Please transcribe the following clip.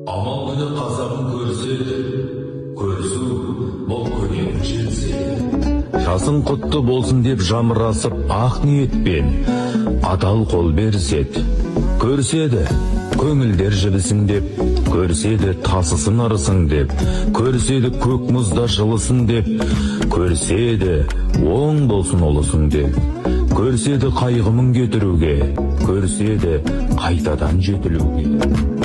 Амал күні қазағын көрседі, көрсу бұл көненің желседі. Жасың құтты болсын деп жамырасып ақ ниетпен адал қол берседі. Көрседі, көңілдер жібісің деп, көрседі тасысын арысың деп, көрседі көк мұзда жылысың деп, көрседі оң болсын олысың деп, көрседі қайғымын кетіруге, көрседі қайтадан жетілуге.